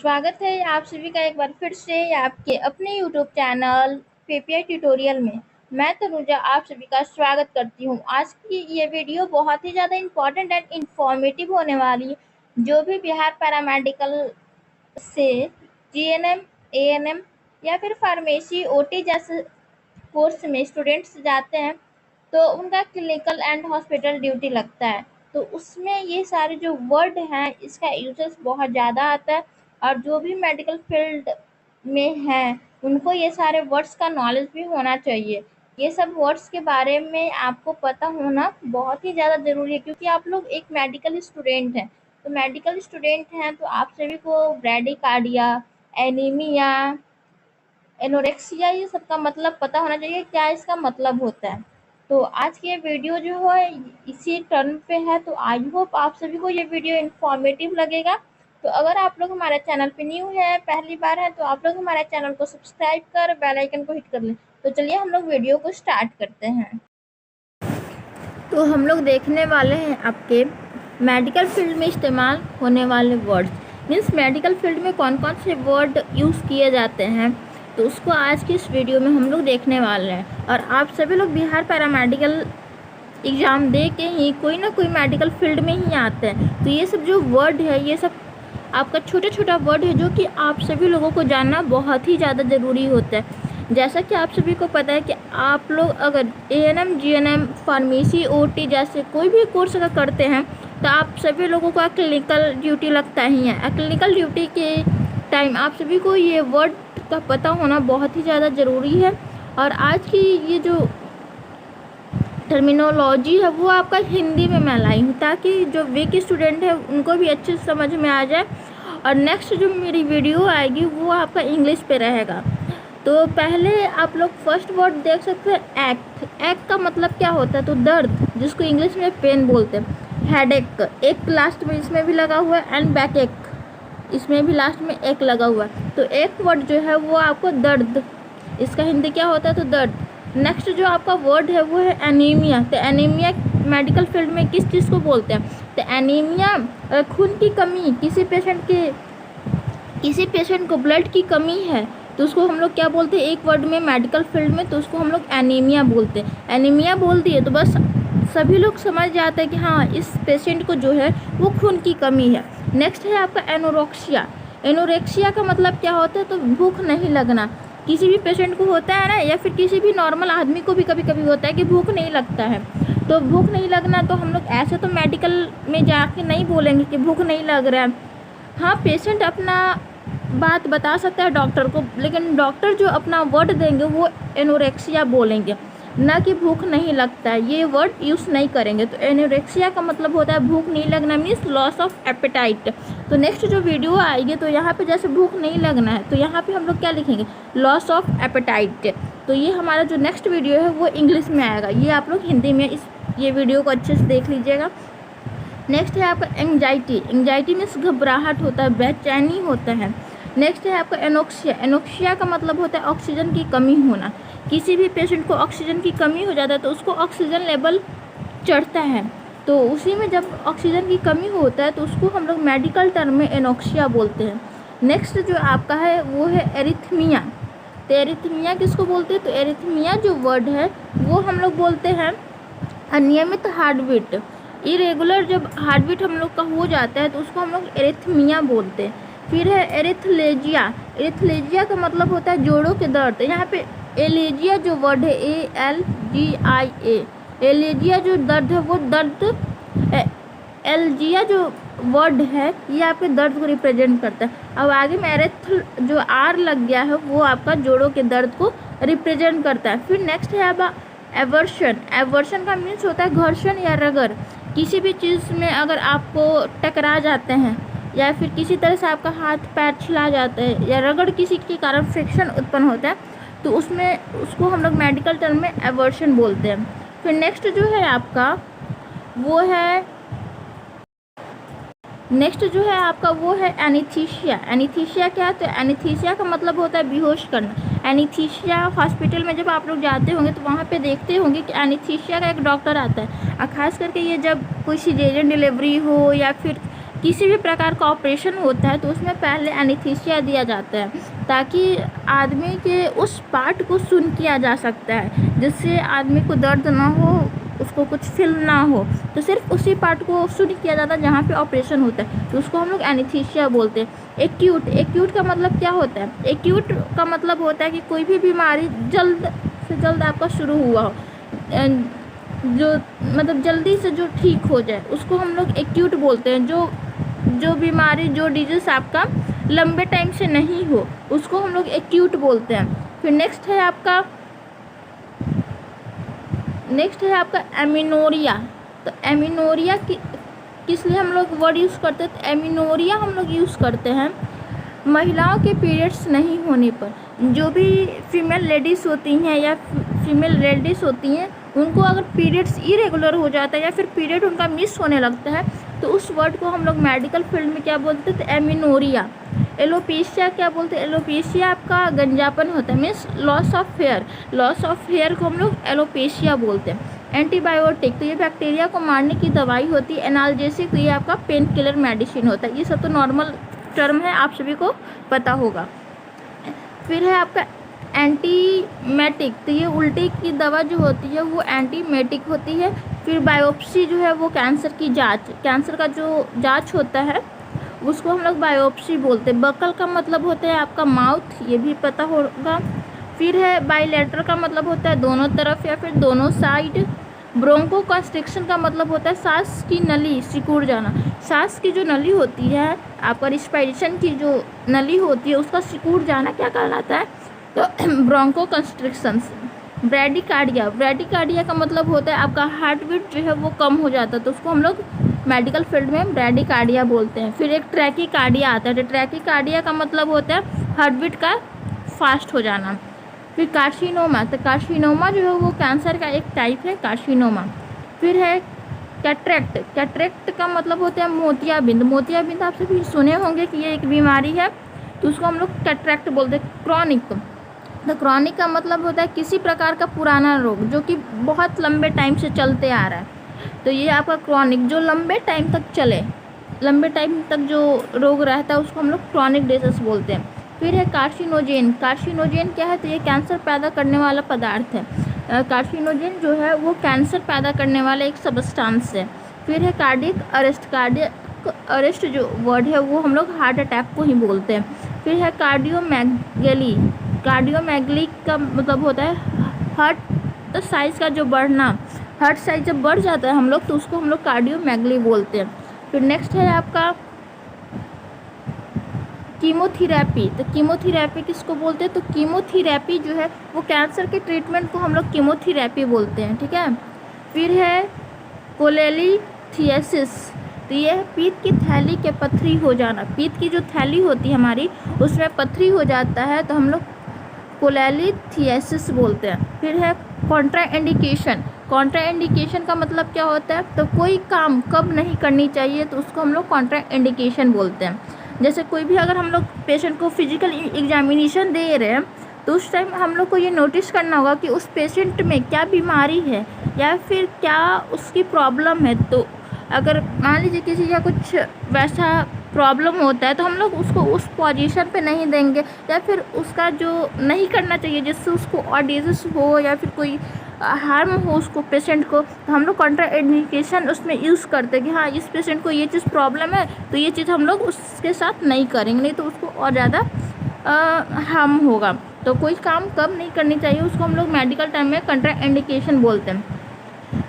स्वागत है आप सभी का एक बार फिर से आपके अपने YouTube चैनल पीपीआई ट्यूटोरियल में। मैं तनुजा आप सभी का स्वागत करती हूँ। आज की ये वीडियो बहुत ही ज़्यादा इम्पोर्टेंट एंड इंफॉर्मेटिव होने वाली है। जो भी बिहार पैरामेडिकल से जीएनएम, एएनएम या फिर फार्मेसी, ओटी जैसे कोर्स में स्टूडेंट्स जाते हैं तो उनका क्लिनिकल एंड हॉस्पिटल ड्यूटी लगता है। तो उसमें ये सारे जो वर्ड हैं इसका यूजेस बहुत ज़्यादा आता है और जो भी मेडिकल फील्ड में हैं उनको ये सारे वर्ड्स का नॉलेज भी होना चाहिए। ये सब वर्ड्स के बारे में आपको पता होना बहुत ही ज़्यादा ज़रूरी है क्योंकि आप लोग एक मेडिकल स्टूडेंट हैं। तो मेडिकल स्टूडेंट हैं तो आप सभी को ब्रैडीकार्डिया, एनीमिया, एनोरेक्सिया ये सब का मतलब पता होना चाहिए, क्या इसका मतलब होता है। तो आज की ये वीडियो जो है इसी टर्म पे है, तो आई होप आप सभी को ये वीडियो इन्फॉर्मेटिव लगेगा। तो अगर आप लोग हमारे चैनल पे न्यू है, पहली बार है, तो आप लोग हमारे चैनल को सब्सक्राइब कर बेल आइकन को हिट कर लें। तो चलिए हम लोग वीडियो को स्टार्ट करते हैं। तो हम लोग देखने वाले हैं आपके मेडिकल फील्ड में इस्तेमाल होने वाले वर्ड्स, मीन्स मेडिकल फील्ड में कौन कौन से वर्ड यूज़ किए जाते हैं, तो उसको आज की इस वीडियो में हम लोग देखने वाले हैं। और आप सभी लोग बिहार पैरामेडिकल एग्ज़ाम दे के ही कोई ना कोई मेडिकल फील्ड में ही आते हैं। तो ये सब जो वर्ड है ये सब आपका छोटा छोटा वर्ड है जो कि आप सभी लोगों को जानना बहुत ही ज़्यादा ज़रूरी होता है। जैसा कि आप सभी को पता है कि आप लोग अगर एएनएम, जीएनएम, फार्मेसी, ओटी जैसे कोई भी कोर्स अगर करते हैं तो आप सभी लोगों का क्लिनिकल ड्यूटी लगता ही है। क्लिनिकल ड्यूटी के टाइम आप सभी को ये वर्ड का पता होना बहुत ही ज़्यादा ज़रूरी है। और आज की ये जो टर्मिनोलॉजी है वो आपका हिंदी में मैं लाई हूँ ताकि जो वीक स्टूडेंट है उनको भी अच्छे से समझ में आ जाए। और नेक्स्ट जो मेरी वीडियो आएगी वो आपका इंग्लिश पे रहेगा। तो पहले आप लोग फर्स्ट वर्ड देख सकते हैं एक्ट। एक्ट का मतलब क्या होता है, तो दर्द, जिसको इंग्लिश में पेन बोलते हैं। हेडेक, एक लास्ट में इसमें भी लगा हुआ है, एंड बैक एक, इसमें भी लास्ट में एक लगा हुआ है। तो एक वर्ड जो है वो आपको दर्द, इसका हिंदी क्या होता है, तो दर्द। नेक्स्ट जो आपका वर्ड है वो है एनीमिया। तो एनीमिया मेडिकल फील्ड में किस चीज़ को बोलते हैं, तो एनीमिया खून की कमी, किसी पेशेंट को ब्लड की कमी है तो उसको हम लोग क्या बोलते हैं एक वर्ड में मेडिकल फील्ड में, तो उसको हम लोग एनीमिया बोलते हैं। एनीमिया बोल दिए तो बस सभी लोग समझ जाते हैं कि हाँ इस पेशेंट को जो है वो खून की कमी है। नेक्स्ट है आपका एनोरेक्सिया। एनोरेक्सिया का मतलब क्या होता है, तो भूख नहीं लगना। किसी भी पेशेंट को होता है ना, या फिर किसी भी नॉर्मल आदमी को भी कभी कभी होता है कि भूख नहीं लगता है। तो भूख नहीं लगना, तो हम लोग ऐसे तो मेडिकल में जाके नहीं बोलेंगे कि भूख नहीं लग रहा है। हाँ, पेशेंट अपना बात बता सकता है डॉक्टर को, लेकिन डॉक्टर जो अपना वर्ड देंगे वो एनोरेक्सिया बोलेंगे, ना कि भूख नहीं लगता है, ये वर्ड यूज़ नहीं करेंगे। तो एनोरेक्सिया का मतलब होता है भूख नहीं लगना, मीन्स लॉस ऑफ एपेटाइट। तो नेक्स्ट जो वीडियो आएगी तो यहाँ पे जैसे भूख नहीं लगना है तो यहाँ पे हम लोग क्या लिखेंगे, लॉस ऑफ एपेटाइट। तो ये हमारा जो नेक्स्ट वीडियो है वो इंग्लिश में आएगा, ये आप लोग हिंदी में ये वीडियो को अच्छे से देख लीजिएगा। नेक्स्ट है आपका एंग्जाइटी। एंग्जाइटी मीन्स घबराहट होता है, बेचैनी होता है। नेक्स्ट है आपका एनोक्सिया। एनोक्सिया का मतलब होता है ऑक्सीजन की कमी होना। किसी भी पेशेंट को ऑक्सीजन की कमी हो जाता है तो उसको ऑक्सीजन लेवल चढ़ता है, तो उसी में जब ऑक्सीजन की कमी होता है तो उसको हम लोग मेडिकल टर्म में एनोक्सिया बोलते हैं। नेक्स्ट जो आपका है वो है एरिथमिया। तो एरिथमिया किसको बोलते हैं, तो एरिथमिया जो वर्ड है वो हम लोग बोलते हैं अनियमित हार्ट बीट। इरेगुलर जब हार्ट बीट हम लोग का हो जाता है तो उसको हम लोग एरिथमिया बोलते हैं। फिर है एरिथलेजिया। एरिथलेजिया का मतलब होता है जोड़ों के दर्द। यहाँ पे एलेजिया जो वर्ड है ALGIA, एलेजिया जो दर्द है वो दर्द, एल्जिया जो वर्ड है ये आपके दर्द को रिप्रेजेंट करता है। अब आगे में एरेथ जो R लग गया है वो आपका जोड़ों के दर्द को रिप्रेजेंट करता है। फिर नेक्स्ट है आपका एवर्शन। एवर्शन का मीन्स होता है घर्षण या रगड़। किसी भी चीज़ में अगर आपको टकरा जाते हैं या फिर किसी तरह से आपका हाथ पैर छिला जाता है या रगड़ किसी के कारण फ्रिक्शन उत्पन्न होता है तो उसको हम लोग मेडिकल टर्म में एवर्शन बोलते हैं। फिर नेक्स्ट जो है आपका वो है एनीस्थीसिया। एनीस्थीसिया क्या है, तो एनीस्थीसिया का मतलब होता है बेहोश करना। एनीस्थीसिया हॉस्पिटल में जब आप लोग जाते होंगे तो वहाँ पे देखते होंगे कि एनीस्थीसिया का एक डॉक्टर आता है, और ख़ास करके ये जब कोई सिजेरियन डिलीवरी हो या फिर किसी भी प्रकार का ऑपरेशन होता है तो उसमें पहले एनेस्थीसिया दिया जाता है ताकि आदमी के उस पार्ट को सुन किया जा सकता है, जिससे आदमी को दर्द ना हो, उसको कुछ फील ना हो। तो सिर्फ उसी पार्ट को सुन किया जाता है जहाँ पे ऑपरेशन होता है, तो उसको हम लोग एनेस्थीसिया बोलते हैं। एक्यूट का मतलब क्या होता है? एक्यूट का मतलब होता है कि कोई भी बीमारी जल्द से जल्द आपका शुरू हुआ हो, जो मतलब जल्दी से जो ठीक हो जाए, उसको हम लोग एक्यूट बोलते हैं। जो बीमारी, जो डिजीज़ आपका लंबे टाइम से नहीं हो, उसको हम लोग एक्यूट बोलते हैं। फिर नेक्स्ट है आपका एमिनोरिया। तो एमिनोरिया किस लिए हम लोग वर्ड यूज़ करते हैं? तो एमिनोरिया हम लोग यूज़ करते हैं महिलाओं के पीरियड्स नहीं होने पर। जो भी फीमेल लेडीज़ होती हैं या फीमेल लेडीज़ होती हैं, उनको अगर पीरियड्स इरेगुलर हो जाता है या फिर पीरियड उनका मिस होने लगता है, तो उस वर्ड को हम लोग मेडिकल फील्ड में क्या बोलते हैं? तो एमिनोरिया। एलोपेशिया क्या बोलते हैं? एलोपेशिया आपका गंजापन होता है, means loss of hair. Loss of hair को हम लोग एलोपेशिया बोलते हैं। एंटीबायोटिक, तो ये बैक्टीरिया को मारने की दवाई होती है। एनाल्जेसिक, तो ये आपका पेन किलर मेडिसिन होता है। ये सब तो नॉर्मल टर्म है, आप सभी को पता होगा। फिर है आपका एंटीमेटिक, तो ये उल्टी की दवा जो होती है वो एंटीमेटिक होती है। फिर बायोप्सी जो है वो कैंसर की जांच, कैंसर का जो जांच होता है उसको हम लोग बायोप्सी बोलते हैं। बकल का मतलब होता है आपका माउथ, ये भी पता होगा। फिर है बाइलेटरल का मतलब होता है दोनों तरफ या फिर दोनों साइड। ब्रोंको कंस्ट्रिक्शन का मतलब होता है सांस की नली सिकुड़ जाना। सांस की जो नली होती है, आपका रिस्पायरेशन की जो नली होती है, उसका सिकुड़ जाना क्या कहलाता है? तो ब्रोंको कंस्ट्रिक्शंस। ब्रैडिकार्डिया का मतलब होता है आपका हार्ट बीट जो है वो कम हो जाता है, तो उसको हम लोग मेडिकल फील्ड में ब्रैडिकार्डिया बोलते हैं। फिर एक ट्रैकीकार्डिया आता है। तो ट्रैकीकार्डिया का मतलब होता है हार्ट बीट का फास्ट हो जाना। फिर कार्सिनोमा, तो कार्सिनोमा जो है वो कैंसर का एक टाइप है, कार्सिनोमा। फिर है कैटरेक्ट। कैटरेक्ट का मतलब होता है मोतियाबिंद। मोतियाबिंद आप सभी सुने होंगे कि ये एक बीमारी है, तो उसको हम लोग कैटरेक्ट बोलते हैं। क्रॉनिक, तो क्रॉनिक का मतलब होता है किसी प्रकार का पुराना रोग जो कि बहुत लंबे टाइम से चलते आ रहा है, तो ये आपका क्रॉनिक, जो लंबे टाइम तक चले, लंबे टाइम तक जो रोग रहता है उसको हम लोग क्रॉनिक डिजीज बोलते हैं। फिर है कार्सिनोजेन। कार्सिनोजेन क्या है? तो ये कैंसर पैदा करने वाला पदार्थ है। कार्सिनोजेन जो है वो कैंसर पैदा करने वाला एक सबस्टांस है। फिर है कार्डियक अरेस्ट। कार्डियक अरेस्ट जो वर्ड है वो हम लोग हार्ट अटैक को ही बोलते हैं। फिर है कार्डियोमैगली। कार्डियोमैगली का मतलब होता है हार्ट साइज़ का जो बढ़ना। हार्ट साइज जब बढ़ जाता है हम लोग, तो उसको हम लोग कार्डियोमैगली बोलते हैं। फिर नेक्स्ट है आपका कीमोथेरेपी। तो कीमोथेरेपी किसको बोलते हैं? तो कीमोथेरेपी जो है वो कैंसर के ट्रीटमेंट को हम लोग कीमोथेरेपी बोलते हैं, ठीक है। फिर है कोलेलिथियासिस। तो ये पीत की थैली के पथरी हो जाना। पीत की जो थैली होती है हमारी, उसमें पथरी हो जाता है तो हम लोग कोलेलिथियासिस बोलते हैं। फिर है कॉन्ट्राइंडिकेशन। कॉन्ट्राइंडिकेशन का मतलब क्या होता है? तो कोई काम कब नहीं करनी चाहिए, तो उसको हम लोग कॉन्ट्राइंडिकेशन बोलते हैं। जैसे कोई भी अगर हम लोग पेशेंट को फिजिकल एग्जामिनेशन दे रहे हैं, तो उस टाइम हम लोग को ये नोटिस करना होगा कि उस पेशेंट में क्या बीमारी है या फिर क्या उसकी प्रॉब्लम है। तो अगर मान लीजिए किसी का कुछ वैसा प्रॉब्लम होता है, तो हम लोग उसको उस पोजीशन पे नहीं देंगे या फिर उसका जो नहीं करना चाहिए जिससे उसको और डिजीज हो या फिर कोई हार्म हो उसको पेशेंट को, तो हम लोग कॉन्ट्राइंडिकेशन उसमें यूज़ करते हैं कि हाँ इस पेशेंट को ये चीज़ प्रॉब्लम है, तो ये चीज़ हम लोग उसके साथ नहीं करेंगे, नहीं तो उसको और ज़्यादा हार्म होगा। तो कोई काम कब नहीं करनी चाहिए उसको हम लोग मेडिकल टर्म में कॉन्ट्राइंडिकेशन बोलते हैं।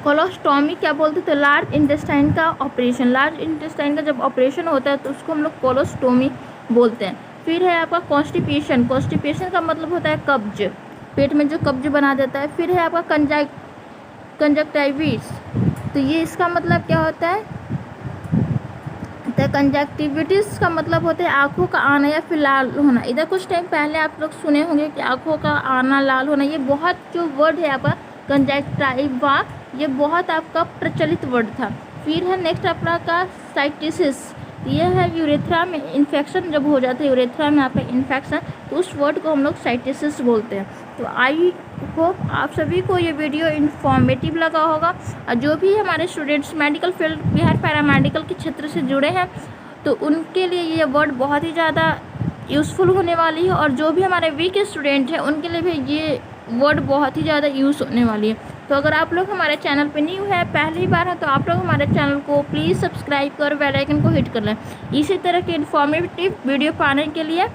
कोलोस्टॉमी क्या बोलते हैं? तो लार्ज इंटेस्टाइन का ऑपरेशन। लार्ज इंटेस्टाइन का जब ऑपरेशन होता है तो उसको हम लोग कोलोस्टोमी बोलते हैं। फिर है आपका कॉन्स्टिपेशन। कॉन्स्टिपेशन का मतलब होता है कब्ज, पेट में जो कब्ज बना देता है। फिर है आपका कंजक्टिविटिस। तो ये इसका मतलब क्या होता है? तो कंजक्टिविटिस का मतलब होता है आँखों का आना या फिर लाल होना। इधर कुछ टाइम पहले आप लोग सुने होंगे कि आँखों का आना, लाल होना, ये बहुत जो वर्ड है आपका कंजक्टिवा, ये बहुत आपका प्रचलित वर्ड था। फिर है नेक्स्ट आपका साइटिसिस। ये है यूरेथ्रा में इन्फेक्शन जब हो जाता है, यूरेथ्रा में आपका इन्फेक्शन, तो उस वर्ड को हम लोग साइटिसिस बोलते हैं। तो आई होप आप सभी को ये वीडियो इन्फॉर्मेटिव लगा होगा। और जो भी हमारे students medical field Bihar paramedical के क्षेत्र से जुड़े हैं, तो उनके लिए ये वर्ड बहुत ही ज़्यादा यूज़फुल होने वाली है, और जो भी हमारे वीक स्टूडेंट हैं उनके लिए भी ये वर्ड बहुत ही ज़्यादा यूज़ होने वाली है। तो अगर आप लोग हमारे चैनल पे न्यू है, पहली बार है, तो आप लोग हमारे चैनल को प्लीज़ सब्सक्राइब कर बेल आइकन को हिट कर लें। इसी तरह के इन्फॉर्मेटिव वीडियो पाने के लिए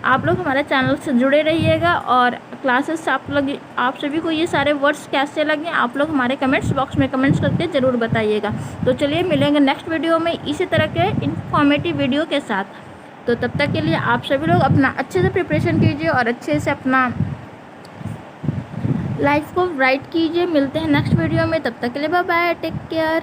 आप लोग हमारे चैनल से जुड़े रहिएगा। और क्लासेस आप सभी को ये सारे वर्ड्स कैसे लगे आप लोग हमारे कमेंट्स बॉक्स में कमेंट्स करके ज़रूर बताइएगा। तो चलिए मिलेंगे नेक्स्ट वीडियो में इसी तरह के इन्फॉर्मेटिव वीडियो के साथ। तो तब तक के लिए आप सभी लोग अपना अच्छे से प्रिपरेशन कीजिए और अच्छे से अपना लाइफ को राइट कीजिए। मिलते हैं नेक्स्ट वीडियो में, तब तक के लिए बाय बाय, टेक केयर।